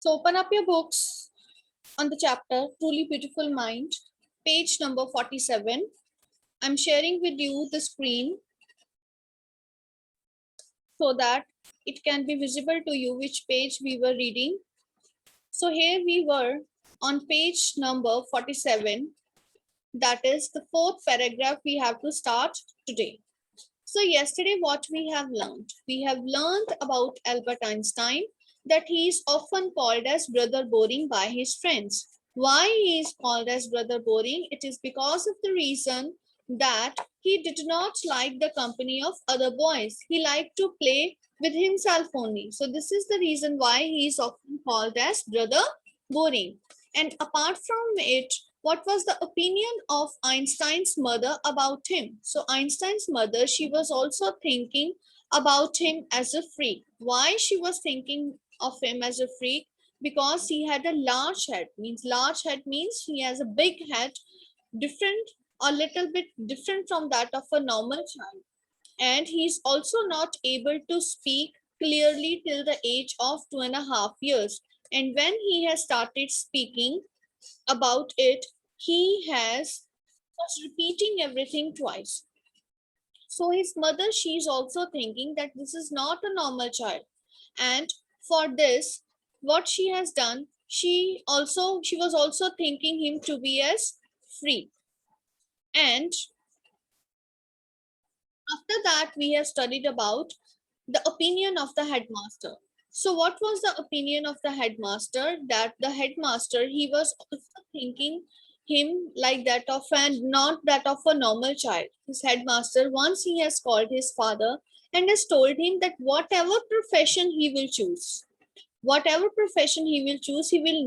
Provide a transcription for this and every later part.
So open up your books on the chapter Truly Beautiful Mind, page number 47. I'm sharing with you the screen so that it can be visible to you which page we were reading. So here we were on page number 47. That is the fourth paragraph we have to start today. So yesterday what we have learned? We have learned about Albert Einstein, that he is often called as Brother Boring by his friends. Why he is called as Brother Boring? It is because of the reason that he did not like the company of other boys. He liked to play with himself only. So this is the reason why he is often called as Brother Boring. And apart from it, what was the opinion of Einstein's mother about him? So Einstein's mother, she was also thinking about him as a freak. Why she was thinking of him as a freak? Because he had a large head. Large head means he has a big head, different, a little bit different from that of a normal child. And he's also not able to speak clearly till the age of 2.5 years. And when he has started speaking about it, he was repeating everything twice. So his mother, she's also thinking that this is not a normal child. And for this, what she has done, she was also thinking him to be as free. And after that, we have studied about the opinion of the headmaster. So what was the opinion of the headmaster? That the headmaster, he was also thinking him like that of not that of a normal child. His headmaster, once he has called his father and has told him that whatever profession he will choose,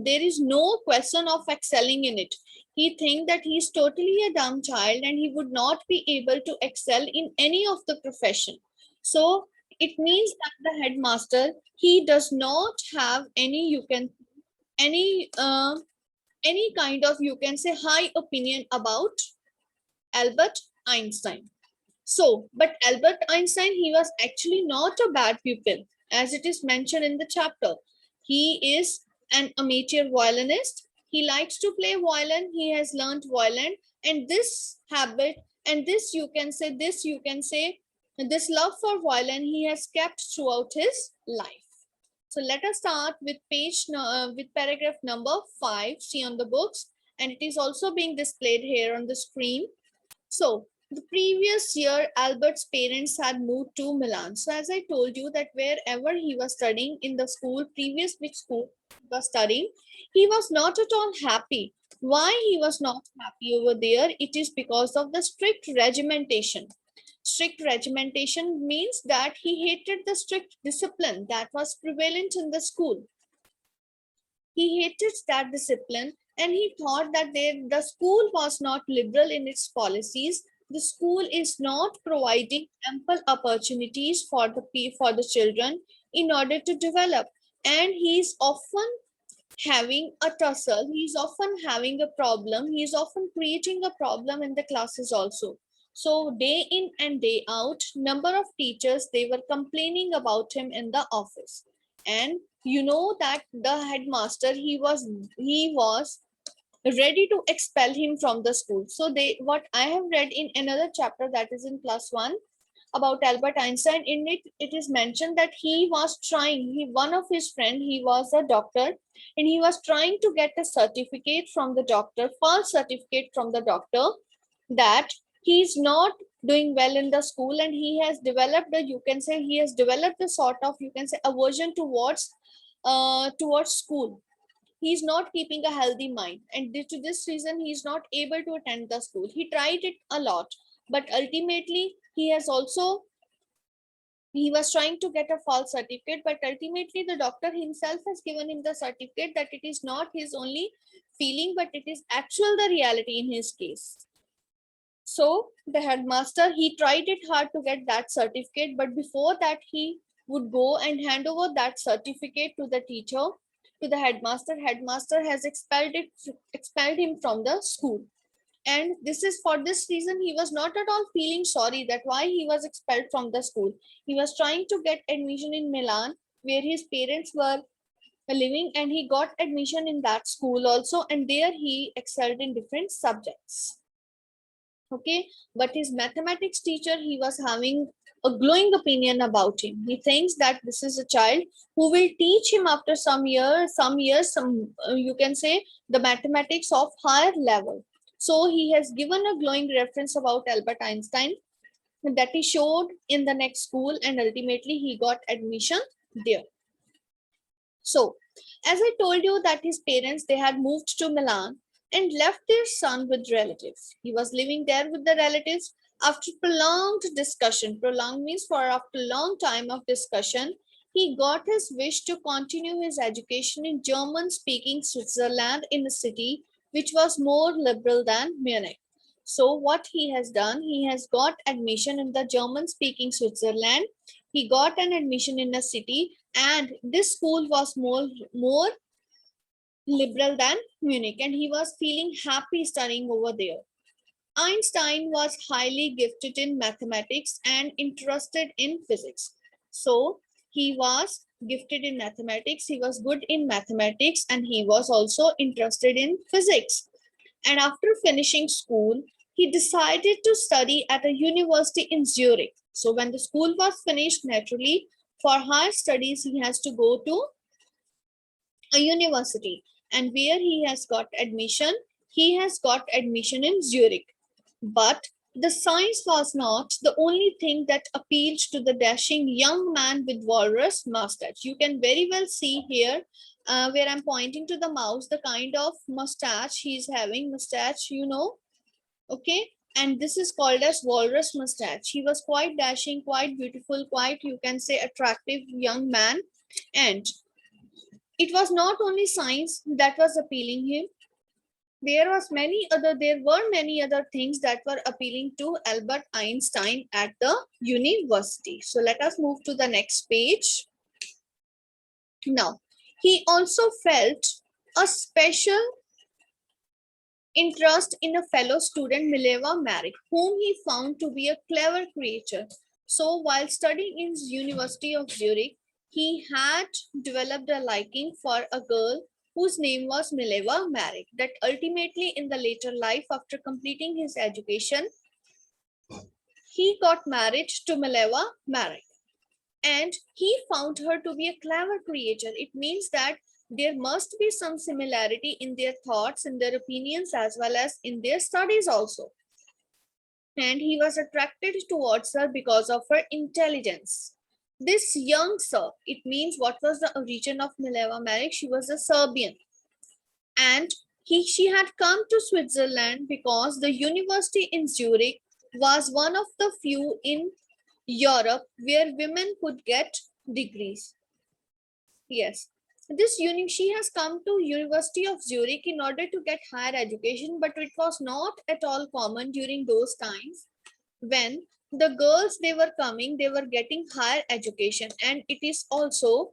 there is no question of excelling in it. He think that he is totally a dumb child and he would not be able to excel in any of the profession. So it means that the headmaster, he does not have any any kind of, you can say, high opinion about Albert Einstein. So, but Albert Einstein, he was actually not a bad pupil, as it is mentioned in the chapter. He is an amateur violinist. He likes to play violin. He has learned violin, and this habit, and this love for violin, he has kept throughout his life. So let us start with with paragraph number 5. See on the books, and it is also being displayed here on the screen. So the previous year, Albert's parents had moved to Milan. So as I told you that wherever he was studying in the school, previous which school he was studying, he was not at all happy. Why he was not happy over there? It is because of the strict regimentation. Strict regimentation means that he hated the strict discipline that was prevalent in the school. He hated that discipline, and he thought that the school was not liberal in its policies. The school is not providing ample opportunities for the children in order to develop. And he's often having a tussle. He's often having a problem. He's often creating a problem in the classes also. So day in and day out, number of teachers, they were complaining about him in the office. And you know that the headmaster, he was ready to expel him from the school. So what I have read in another chapter, that is in +1, about Albert Einstein, in it is mentioned that one of his friend, he was a doctor, and he was trying to get a certificate from the doctor, false certificate from the doctor, that he's not doing well in the school, and he has developed a sort of, you can say, aversion towards school. He's not keeping a healthy mind, and due to this reason he is not able to attend the school. He tried it a lot, but ultimately he was trying to get a false certificate, but ultimately the doctor himself has given him the certificate that it is not his only feeling, but it is actual the reality in his case. So the headmaster, he tried it hard to get that certificate, but before that he would go and hand over that certificate to the teacher, to the headmaster. Headmaster has expelled him from the school. And this is for this reason he was not at all feeling sorry that why he was expelled from the school. He was trying to get admission in Milan, where his parents were living, and he got admission in that school also, and there he excelled in different subjects. Okay, but his mathematics teacher, he was having a glowing opinion about him. He thinks that this is a child who will teach him after some you can say the mathematics of higher level. So he has given a glowing reference about Albert Einstein that he showed in the next school, and ultimately he got admission there. So, as I told you that his parents, they had moved to Milan and left their son with relatives. He was living there with the relatives. After prolonged discussion, prolonged means for after long time of discussion, he got his wish to continue his education in German speaking Switzerland, in a city which was more liberal than Munich. So what he has done, he has got admission in the German speaking Switzerland. He got an admission in a city, and this school was more liberal than Munich, and he was feeling happy studying over there. Einstein was highly gifted in mathematics and interested in physics. So he was gifted in mathematics, he was good in mathematics, and he was also interested in physics. And after finishing school, he decided to study at a university in Zurich. So when the school was finished, naturally, for higher studies, he has to go to a university. And where he has got admission? He has got admission in Zurich. But the science was not the only thing that appealed to the dashing young man with walrus mustache. You can very well see here where I'm pointing to the mouse, the kind of mustache he's having, mustache, you know, okay? And this is called as walrus mustache. He was quite dashing, quite beautiful, quite, you can say, attractive young man. And it was not only science that was appealing him, there were many other things that were appealing to Albert Einstein at the university. So let us move to the next page. Now, he also felt a special interest in a fellow student, Mileva Maric, whom he found to be a clever creature. So while studying in the University of Zurich, he had developed a liking for a girl whose name was Mileva Maric, that ultimately in the later life, after completing his education, he got married to Mileva Maric. And he found her to be a clever creature. It means that there must be some similarity in their thoughts, in their opinions, as well as in their studies also. And he was attracted towards her because of her intelligence. This young Serb, it means what was the origin of Mileva Maric? She was a Serbian. And she had come to Switzerland because the university in Zurich was one of the few in Europe where women could get degrees. Yes, she has come to University of Zurich in order to get higher education, but it was not at all common during those times when the girls, they were coming, they were getting higher education, and it is also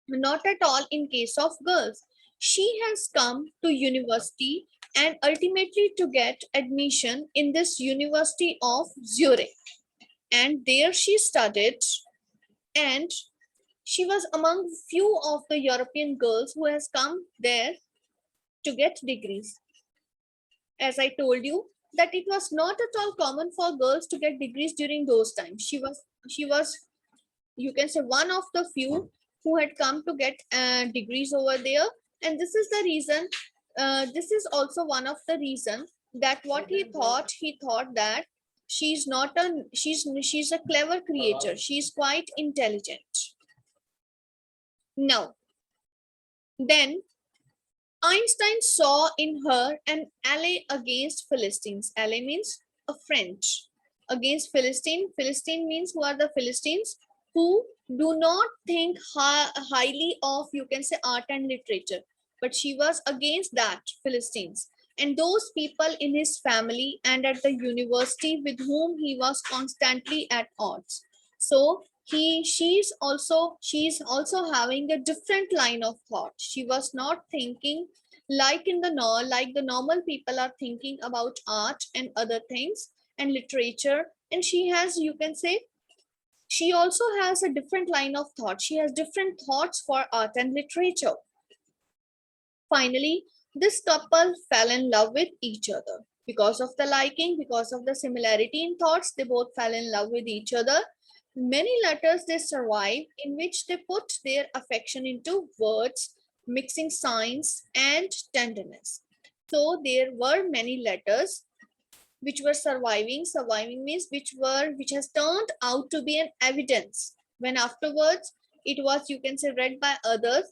not at all in case of girls. She has come to university and ultimately to get admission in this University of Zurich, and there she studied, and she was among few of the European girls who has come there to get degrees. As I told you, that it was not at all common for girls to get degrees during those times. She was, you can say, one of the few who had come to get degrees over there. And this is the reason, this is also one of the reason that what he thought that she's a clever creature. She's quite intelligent. Now, then Einstein saw in her an ally against Philistines. Ally means a friend against Philistine. Philistine means who are the Philistines? Who do not think highly of, you can say, art and literature. But she was against that, Philistines. And those people in his family and at the university with whom he was constantly at odds. So she's also having a different line of thought. She was not thinking like the normal people are thinking about art and other things and literature. And she has, you can say, She also has a different line of thought. She has different thoughts for art and literature. Finally, this couple fell in love with each other. Because of the liking, because of the similarity in thoughts, they both fell in love with each other. Many letters they survive in which they put their affection into words, mixing signs and tenderness. So there were many letters which were surviving means which has turned out to be an evidence when afterwards it was, you can say, read by others,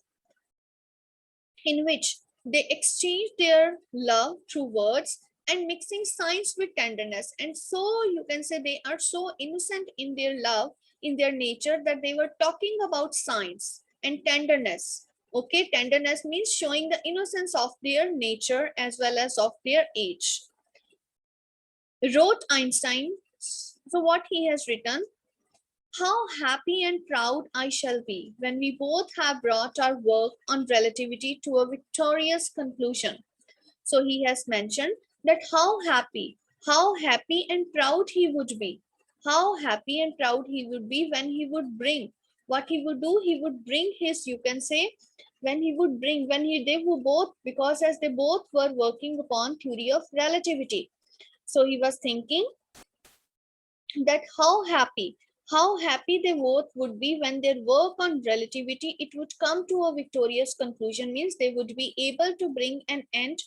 in which they exchange their love through words and mixing signs with tenderness. And so you can say they are so innocent in their love, in their nature, that they were talking about signs and tenderness. Okay, tenderness means showing the innocence of their nature as well as of their age. Wrote Einstein, so what he has written: how happy and proud I shall be when we both have brought our work on relativity to a victorious conclusion. So he has mentioned that how happy and proud he would be. How happy and proud he would be when he would bring, what he would do, he would bring his, you can say, when he would bring, when he, they were both, because as they both were working upon theory of relativity. So he was thinking that how happy they both would be when their work on relativity, it would come to a victorious conclusion, means they would be able to bring an end,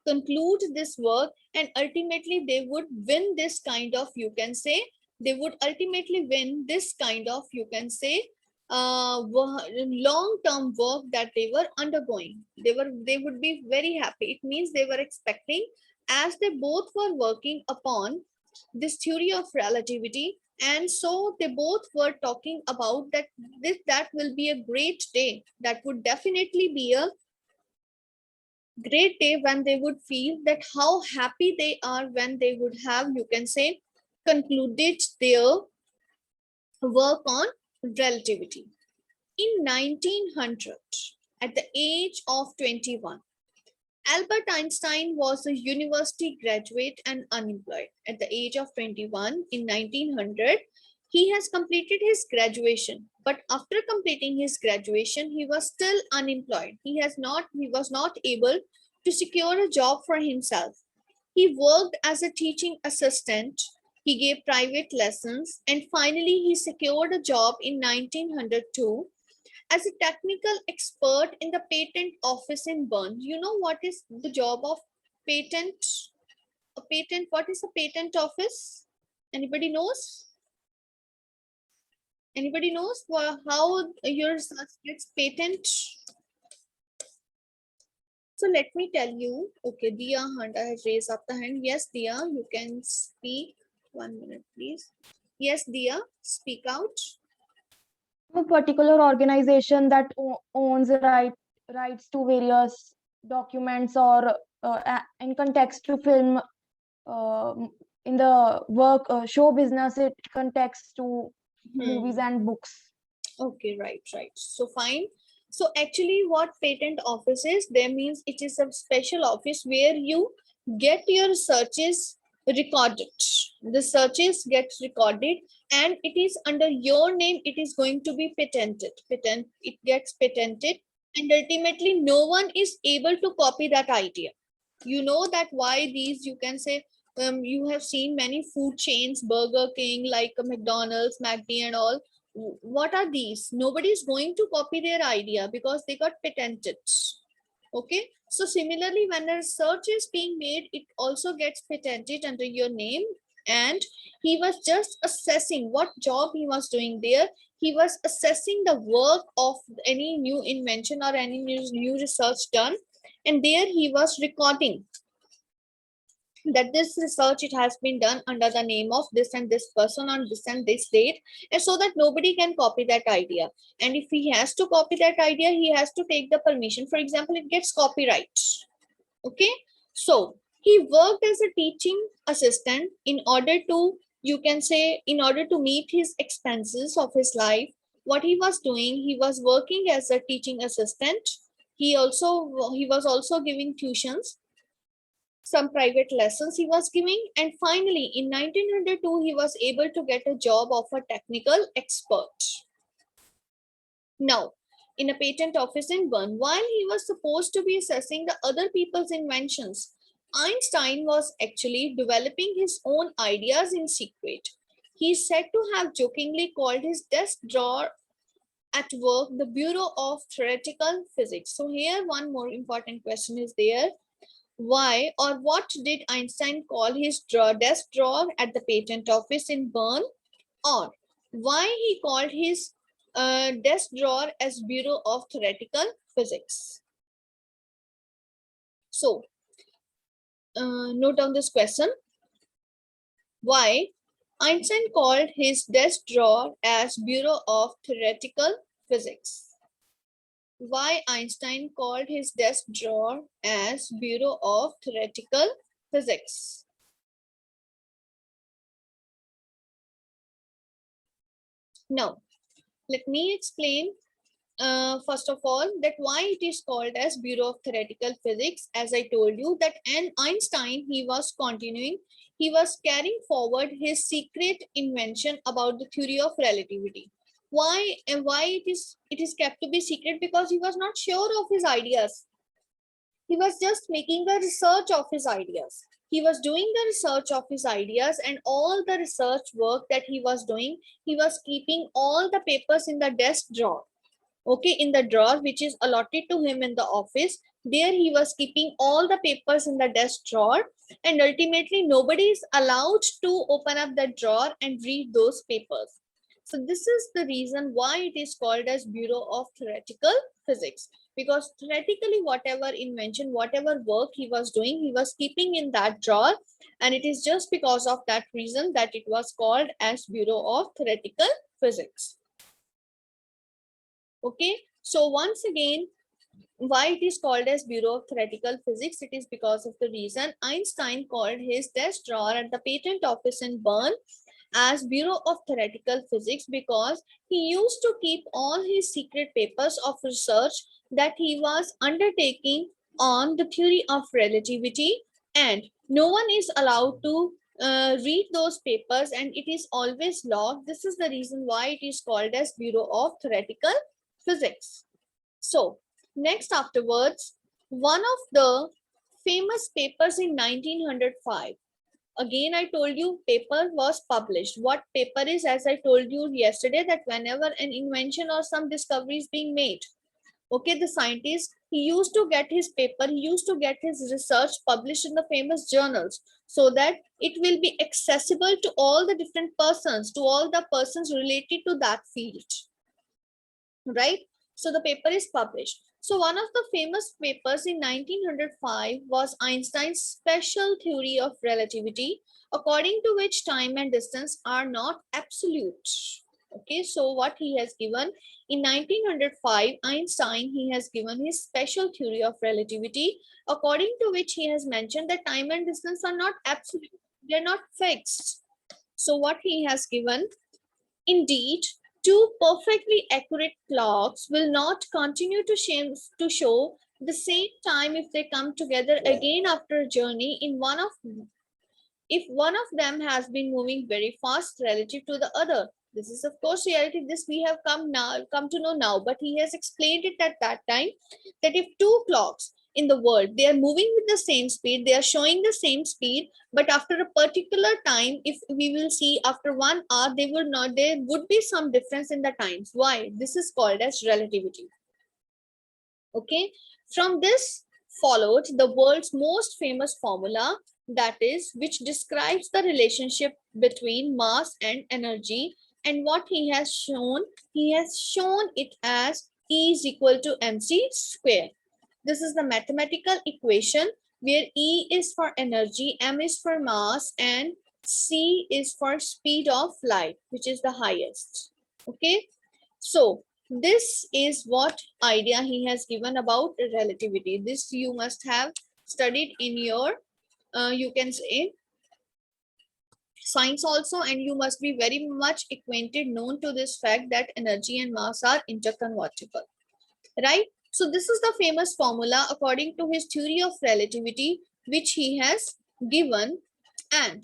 conclude this work, and ultimately they would win this kind of, you can say, they would ultimately win this kind of, you can say, long term work that they were undergoing. They would be very happy. It means they were expecting, as they both were working upon this theory of relativity, and so they both were talking about that that will be a great day, that would definitely be a great day when they would feel that how happy they are when they would have, you can say, concluded their work on relativity. In 1900, at the age of 21, Albert Einstein was a university graduate and unemployed. At the age of 21 in 1900, he has completed his graduation. But after completing his graduation, he was still unemployed. He was not able to secure a job for himself. He worked as a teaching assistant. He gave private lessons, and finally he secured a job in 1902 as a technical expert in the patent office in Bern. You know what is the job of patent? A patent, what is a patent office? Anybody knows? Anybody knows how your research gets patent? So let me tell you. Okay, Dia Hunter has raised up the hand. Yes, Dia, you can speak. 1 minute, please. Yes, Dia, speak out. A particular organization that owns rights to various documents or in context to film, uh, in the work show business, it context to movies and books. Okay, right. So fine. So actually what patent office is, there means it is a special office where you get your searches recorded. The searches get recorded and it is under your name, it is going to be patented. It gets patented, and ultimately no one is able to copy that idea. You know that why these, you can say, you have seen many food chains, Burger King, like McDonald's, McD and all. What are these? Nobody is going to copy their idea because they got patented. Okay, so similarly when a research is being made, it also gets patented under your name. And he was just assessing what job he was doing there. He was assessing the work of any new invention or any new research done, and there he was recording that this research, it has been done under the name of this and this person on this and this date, and so that nobody can copy that idea. And if he has to copy that idea, he has to take the permission. For example, it gets copyright. Okay, so he worked as a teaching assistant in order to, you can say, in order to meet his expenses of his life. What he was doing, he was working as a teaching assistant. He was also giving tuitions, some private lessons he was giving, and finally in 1902 he was able to get a job of a technical expert. Now, in a patent office in Bern, while he was supposed to be assessing the other people's inventions, Einstein was actually developing his own ideas in secret. He is said to have jokingly called his desk drawer at work the Bureau of Theoretical Physics. So here one more important question is there. Why or what did Einstein call his desk drawer at the patent office in Bern? Or why he called his desk drawer as Bureau of Theoretical Physics? So note down this question. Why Einstein called his desk drawer as Bureau of Theoretical Physics? Why Einstein called his desk drawer as Bureau of Theoretical Physics? Now, let me explain first of all that why it is called as Bureau of Theoretical Physics. As I told you that Einstein, he was carrying forward his secret invention about the theory of relativity. Why and why it is kept to be secret? Because he was not sure of his ideas. He was just making a research of his ideas. He was doing the research of his ideas, and all the research work that he was doing, he was keeping all the papers in the desk drawer. Okay, in the drawer which is allotted to him in the office. There he was keeping all the papers in the desk drawer, and ultimately nobody is allowed to open up the drawer and read those papers. So this is the reason why it is called as Bureau of Theoretical Physics, because theoretically whatever invention, whatever work he was doing, he was keeping in that drawer, and it is just because of that reason that it was called as Bureau of Theoretical Physics. Okay, so once again, why it is called as Bureau of Theoretical Physics? It is because of the reason Einstein called his desk drawer at the patent office in Bern as Bureau of Theoretical Physics, because he used to keep all his secret papers of research that he was undertaking on the theory of relativity, and no one is allowed to read those papers, and it is always locked. This is the reason why it is called as Bureau of Theoretical Physics. So next afterwards, one of the famous papers in 1905. Again, I told you paper was published. What paper is, as I told you yesterday, that whenever an invention or some discovery is being made, okay, the scientist, he used to get his paper, he used to get his research published in the famous journals, so that it will be accessible to all the different persons, to all the persons related to that field, right? So the paper is published. So one of the famous papers in 1905 was Einstein's special theory of relativity, according to which time and distance are not absolute. Okay, so what he has given in 1905, Einstein, he has given his special theory of relativity, according to which he has mentioned that time and distance are not absolute, they're not fixed. So what he has given, indeed, two perfectly accurate clocks will not continue to show the same time if they come together again after a journey in if one of them has been moving very fast relative to the other. This is of course reality. This we have come to know now, but he has explained it at that time that if two clocks in the world, they are moving with the same speed, they are showing the same speed, but after a particular time, if we will see after 1 hour, there would be some difference in the times. Why? This is called as relativity. Okay, from this followed the world's most famous formula, that is, which describes the relationship between mass and energy. And what he has shown it as E is equal to mc square. This is the mathematical equation where E is for energy, m is for mass, and c is for speed of light, which is the highest. Okay, so this is what idea he has given about relativity. This you must have studied in your, you can say, science also, and you must be very much acquainted, known to this fact that energy and mass are interconvertible, right? So this is the famous formula according to his theory of relativity, which he has given. And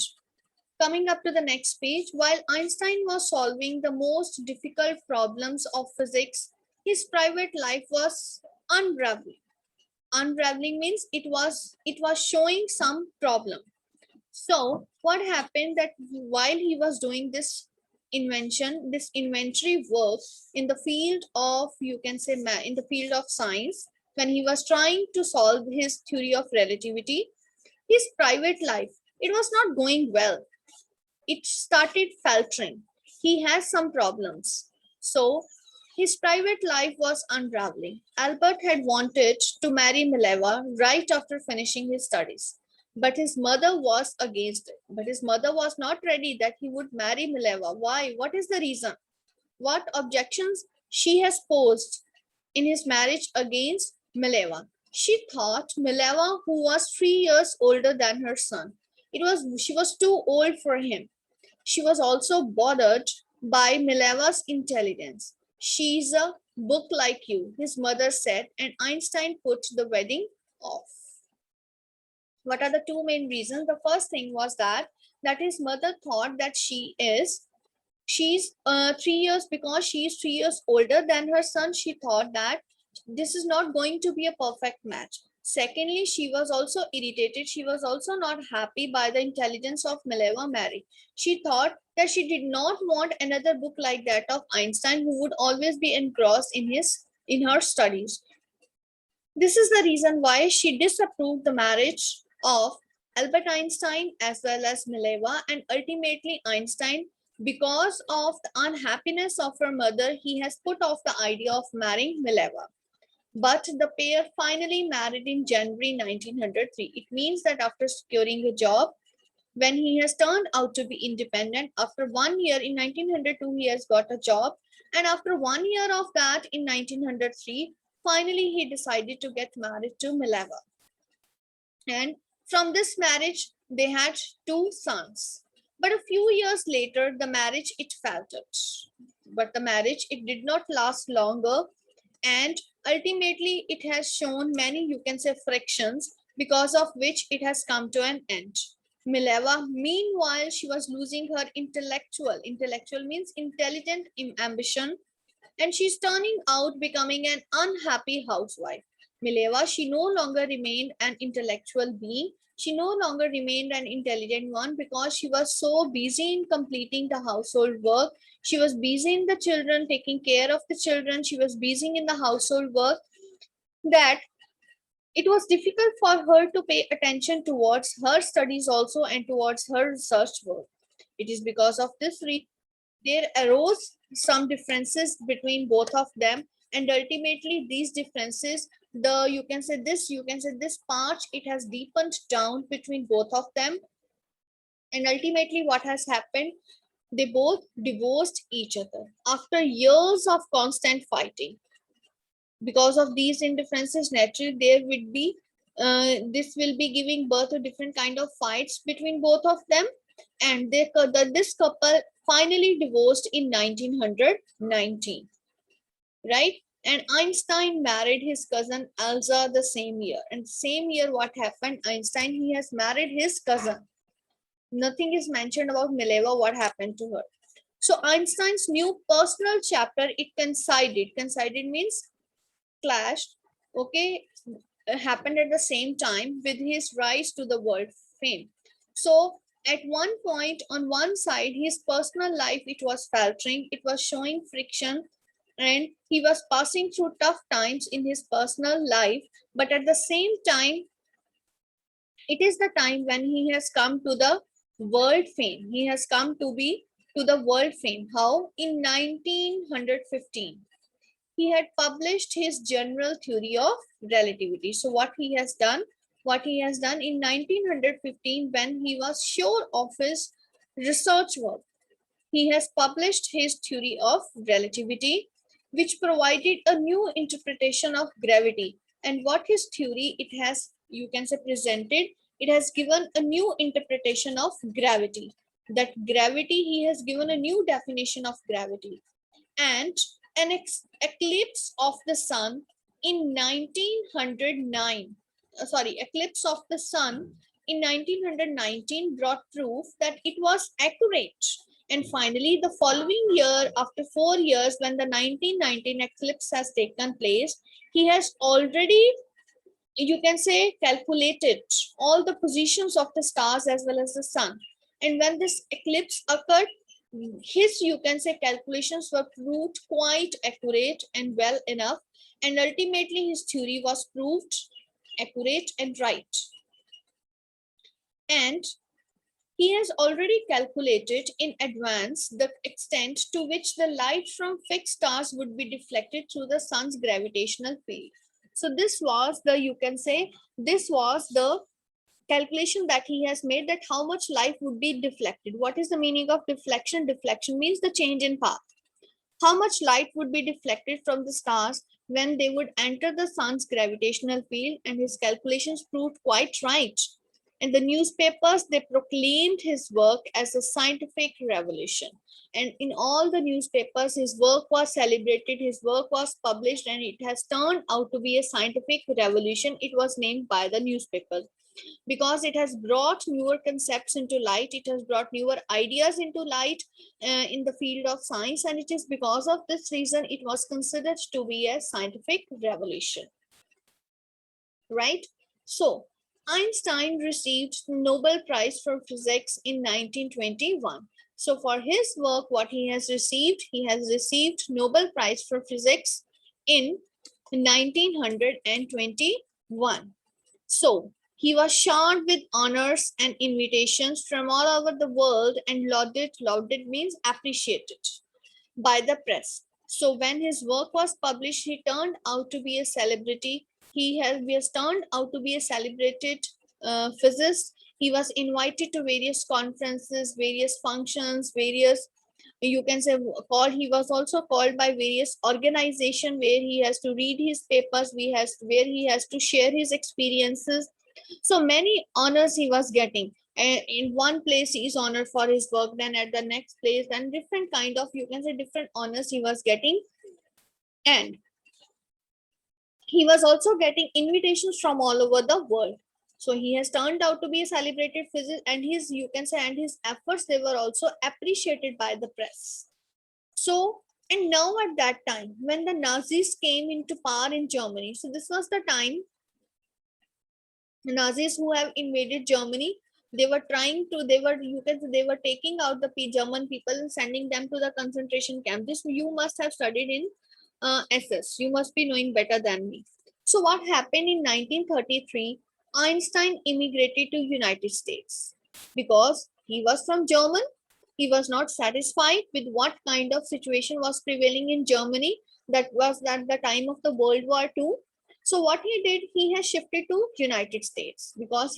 coming up to the next page, while Einstein was solving the most difficult problems of physics, his private life was unraveling. Unraveling means it was showing some problem. So what happened that while he was doing this invention, this inventory work in the field of, you can say, in the field of science, when he was trying to solve his theory of relativity, his private life, it was not going well. It started faltering. He has some problems. So his private life was unraveling. Albert had wanted to marry Mileva right after finishing his studies. But his mother was against it. But his mother was not ready that he would marry Mileva. Why? What is the reason? What objections she has posed in his marriage against Mileva? She thought Mileva, who was 3 years older than her son, she was too old for him. She was also bothered by Mileva's intelligence. She's a book like you, his mother said, and Einstein put the wedding off. What are the two main reasons? The first thing was that his mother thought that she's 3 years, because she is 3 years older than her son. She thought that this is not going to be a perfect match. Secondly, she was also irritated. She was also not happy by the intelligence of Mileva Mary. She thought that she did not want another book like that of Einstein, who would always be engrossed in her studies. This is the reason why she disapproved the marriage of Albert Einstein as well as Mileva, and ultimately Einstein, because of the unhappiness of her mother, he has put off the idea of marrying Mileva. But the pair finally married in January 1903. It means that after securing a job, when he has turned out to be independent, after 1 year in 1902, he has got a job. And after 1 year of that in 1903, finally he decided to get married to Mileva. And from this marriage, they had 2 sons. But a few years later, the marriage, it faltered. But the marriage, it did not last longer, and ultimately it has shown many, you can say, frictions, because of which it has come to an end. Mileva, meanwhile, she was losing her intellectual means intelligent ambition, and she's turning out becoming an unhappy housewife. Mileva, she no longer remained an intellectual being. She no longer remained an intelligent one, because she was so busy in completing the household work. She was busy in the children, taking care of the children. She was busy in the household work, that it was difficult for her to pay attention towards her studies also and towards her research work. It is because of this reason there arose some differences between both of them, and ultimately these differences, this part, it has deepened down between both of them. And ultimately what has happened, they both divorced each other after years of constant fighting. Because of these indifferences, naturally there would be this will be giving birth to different kind of fights between both of them, and this couple finally divorced in 1919, right? And Einstein married his cousin Elsa the same year. And same year, what happened? Einstein, he has married his cousin. Nothing is mentioned about Mileva, what happened to her. So Einstein's new personal chapter, it coincided means clashed, okay, happened at the same time with his rise to the world fame. So at one point, on one side, his personal life, it was faltering, it was showing friction, and he was passing through tough times in his personal life. But at the same time, it is the time when he has come to the world fame. He has come to be to the world fame. How? In 1915 he had published his general theory of relativity. So what he has done in 1915, when he was sure of his research work, he has published his theory of relativity, which provided a new interpretation of gravity. And what his theory, it has, you can say, presented, it has given a new interpretation of gravity. That gravity, he has given a new definition of gravity. And an eclipse of the sun in 1909 eclipse of the sun in 1919 brought proof that it was accurate. And finally, the following year, after 4 years, when the 1919 eclipse has taken place, he has already, you can say, calculated all the positions of the stars as well as the sun. And when this eclipse occurred, his, you can say, calculations were proved quite accurate and well enough, and ultimately his theory was proved accurate and right. And he has already calculated in advance the extent to which the light from fixed stars would be deflected through the sun's gravitational field. So this was the, you can say, this was the calculation that he has made, that how much light would be deflected. What is the meaning of deflection? Deflection means the change in path. How much light would be deflected from the stars when they would enter the sun's gravitational field, and his calculations proved quite right. And the newspapers, they proclaimed his work as a scientific revolution. And in all the newspapers, his work was celebrated, his work was published, and it has turned out to be a scientific revolution. It was named by the newspapers because it has brought newer concepts into light, it has brought newer ideas into light in the field of science, and it is because of this reason it was considered to be a scientific revolution, right? So Einstein received Nobel Prize for Physics in 1921. So for his work, what he has received Nobel Prize for Physics in 1921. So he was showered with honors and invitations from all over the world and lauded means appreciated by the press. So when his work was published, he turned out to be a celebrity. He has turned out to be a celebrated physicist. He was invited to various conferences, various functions, various, you can say, called. He was also called by various organizations where he has to read his papers, where he has to share his experiences. So many honors he was getting. In one place he is honored for his work, then at the next place, and different kind of, you can say, different honors he was getting. And he was also getting invitations from all over the world. So he has turned out to be a celebrated physicist, and his, you can say, and his efforts, they were also appreciated by the press. So, and now at that time, when the Nazis came into power in Germany, so this was the time the Nazis who have invaded Germany, they were taking out the German people and sending them to the concentration camp. This you must have studied in SS. You must be knowing better than me. So what happened in 1933? Einstein immigrated to United States because he was from German. He was not satisfied with what kind of situation was prevailing in Germany. That was at the time of the World War II. So what he did, he has shifted to United States because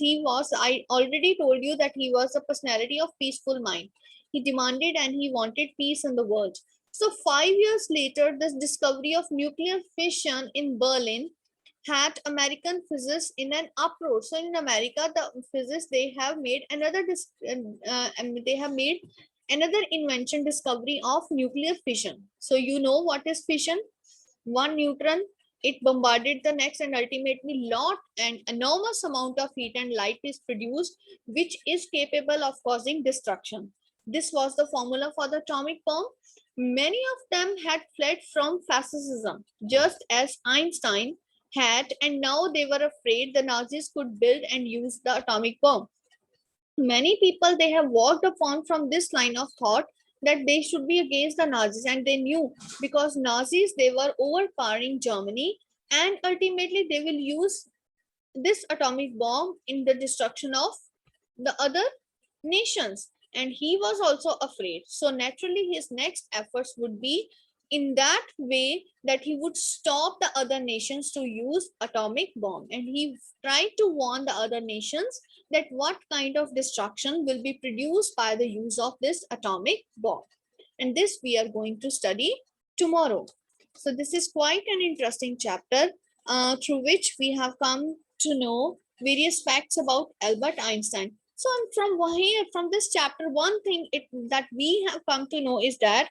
I already told you that he was a personality of peaceful mind. He demanded and he wanted peace in the world. So 5 years later, this discovery of nuclear fission in Berlin had American physicists in an uproar. So in America, the physicists, they have made another invention, discovery of nuclear fission. So you know what is fission? One neutron, it bombarded the next, and ultimately lot and enormous amount of heat and light is produced, which is capable of causing destruction. This was the formula for the atomic bomb. Many of them had fled from fascism, just as Einstein had, and now they were afraid the Nazis could build and use the atomic bomb. Many people, they have walked upon from this line of thought that they should be against the Nazis, and they knew because Nazis, they were overpowering Germany, and ultimately they will use this atomic bomb in the destruction of the other nations. And he was also afraid. So naturally his next efforts would be in that way that he would stop the other nations to use atomic bomb, and he tried to warn the other nations that what kind of destruction will be produced by the use of this atomic bomb. And this we are going to study tomorrow. So this is quite an interesting chapter through which we have come to know various facts about Albert Einstein. So from this chapter, one thing that we have come to know is that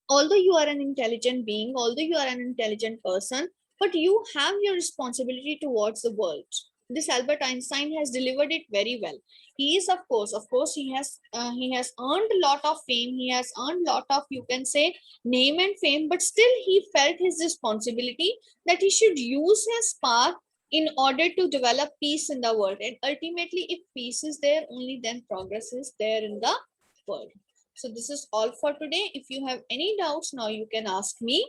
although you are an intelligent being, although you are an intelligent person, but you have your responsibility towards the world. This Albert Einstein has delivered it very well. He is, of course, he has earned a lot of fame. He has earned a lot of, you can say, name and fame, but still he felt his responsibility that he should use his spark in order to develop peace in the world. And ultimately, if peace is there, only then progress is there in the world. So this is all for today. If you have any doubts, now you can ask me.